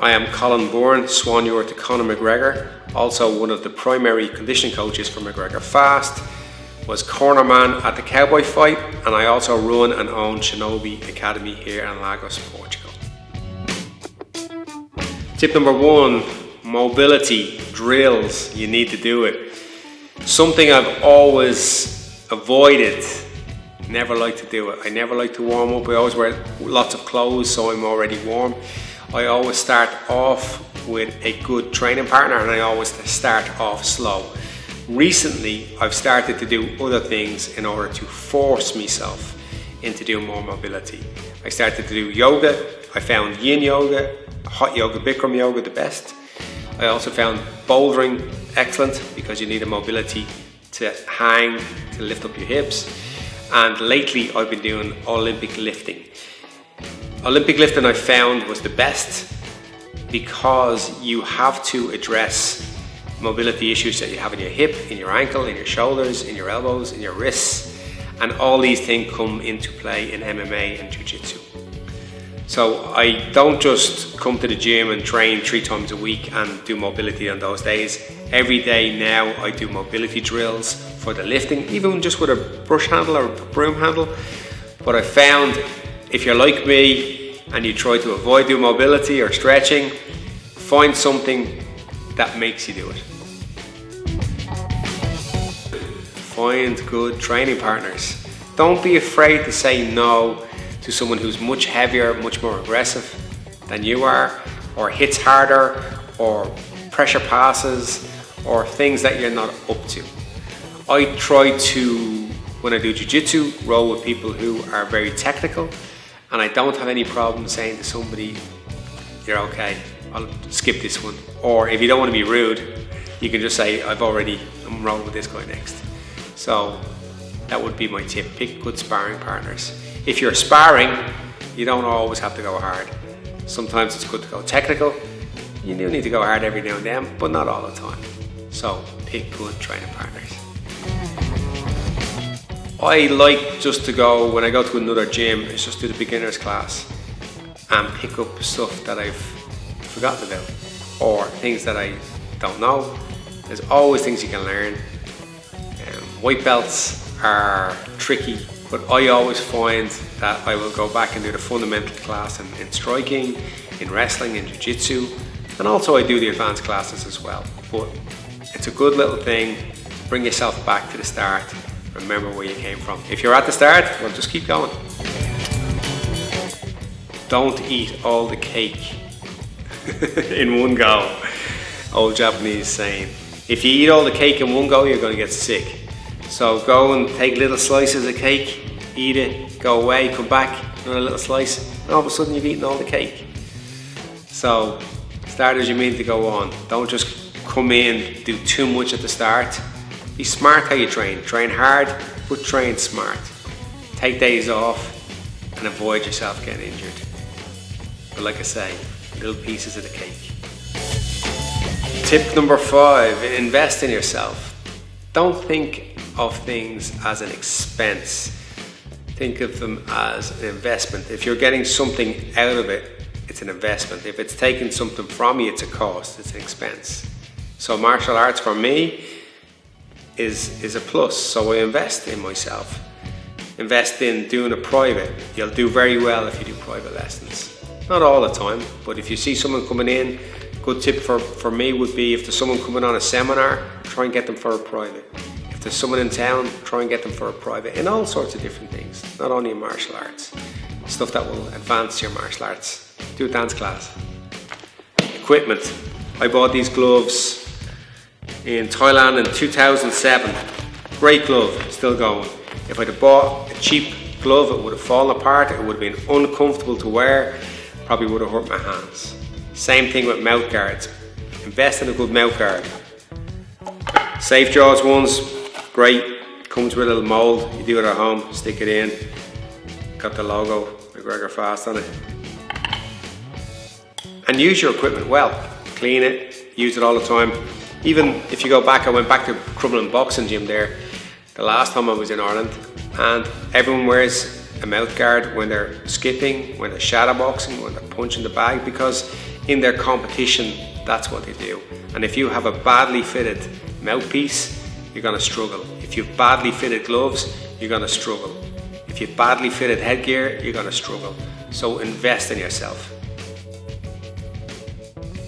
I am Colin Byrne, soigneur to Conor Mcgregor, also one of the primary conditioning coaches for McGregor Fast, was cornerman at the Cowboy fight, and I also run and own Shinobi Academy here in Lagos, Portugal. Tip number 1, mobility drills. You need to do it. Something I've always avoided. Never like to do it. I never like to warm up. I always wear lots of clothes so I'm already warm. I always start off with a good training partner, and I always start off slow. Recently, I've started to do other things in order to force myself into doing more mobility. I started to do yoga. I found yin yoga, hot yoga, Bikram yoga the best. I also found bouldering excellent because you need a mobility to hang, to lift up your hips. And lately I've been doing Olympic lifting. Olympic lifting I found was the best because you have to address mobility issues that you have in your hip, in your ankle, in your shoulders, in your elbows, in your wrists, and all these things come into play in MMA and Jiu-Jitsu. So I don't just come to the gym and train 3 times a week and do mobility on those days. Every day now I do mobility drills for the lifting, even just with a brush handle or a broom handle. But I found if you're like me and you try to avoid doing mobility or stretching, find something that makes you do it. Find good training partners. Don't be afraid to say no to someone who's much heavier, much more aggressive than you are, or hits harder, or pressure passes, or things that you're not up to. I try to, when I do jiu-jitsu, roll with people who are very technical, and I don't have any problem saying to somebody, you're okay, I'll skip this one. Or if you don't want to be rude, you can just say, I'm rolling with this guy next. So that would be my tip, pick good sparring partners. If you're sparring, you don't always have to go hard. Sometimes it's good to go technical. You do need to go hard every now and then, but not all the time. So pick good training partners. I like just to go, when I go to another gym, is just do the beginner's class and pick up stuff that I've forgotten about or things that I don't know. There's always things you can learn. White belts are tricky, but I always find that I will go back and do the fundamental class in striking, in wrestling, in jiu-jitsu, and also I do the advanced classes as well. But it's a good little thing. Bring yourself back to the start. Remember where you came from. If you're at the start, well, just keep going. Don't eat all the cake in one go. Old Japanese saying. If you eat all the cake in one go, you're going to get sick. So go and take little slices of cake, eat it, go away, come back, another little slice, and all of a sudden you've eaten all the cake. So start as you mean to go on. Don't just come in, do too much at the start. Be smart how you train. Train hard, but train smart. Take days off and avoid yourself getting injured. But like I say, little pieces of the cake. Tip number 5, invest in yourself. Don't think of things as an expense. Think of them as an investment. If you're getting something out of it, it's an investment. If it's taking something from you, it's a cost, it's an expense. So martial arts for me is a plus. So I invest in myself. Invest in doing a private. You'll do very well if you do private lessons. Not all the time, but if you see someone coming in, good tip for me would be if there's someone coming on a seminar, try and get them for a private. If there's someone in town, try and get them for a private, in all sorts of different things, not only in martial arts. Stuff that will advance your martial arts. Do a dance class. Equipment. I bought these gloves in Thailand in 2007. Great glove, still going. If I'd have bought a cheap glove, it would have fallen apart, it would have been uncomfortable to wear, probably would have hurt my hands. Same thing with mouth guards. Invest in a good mouth guard. Safe Jaws ones, great. Comes with a little mould. You do it at home, stick it in. Got the logo, McGregor Fast on it. And use your equipment well. Clean it, use it all the time. Even if you go back, I went back to Crumlin Boxing Gym there the last time I was in Ireland, and everyone wears a mouth guard when they're skipping, when they're shadow boxing, when they're punching the bag, because in their competition, that's what they do. And if you have a badly fitted mouthpiece, you're going to struggle. If you've badly fitted gloves, you're going to struggle. If you've badly fitted headgear, you're going to struggle. So invest in yourself.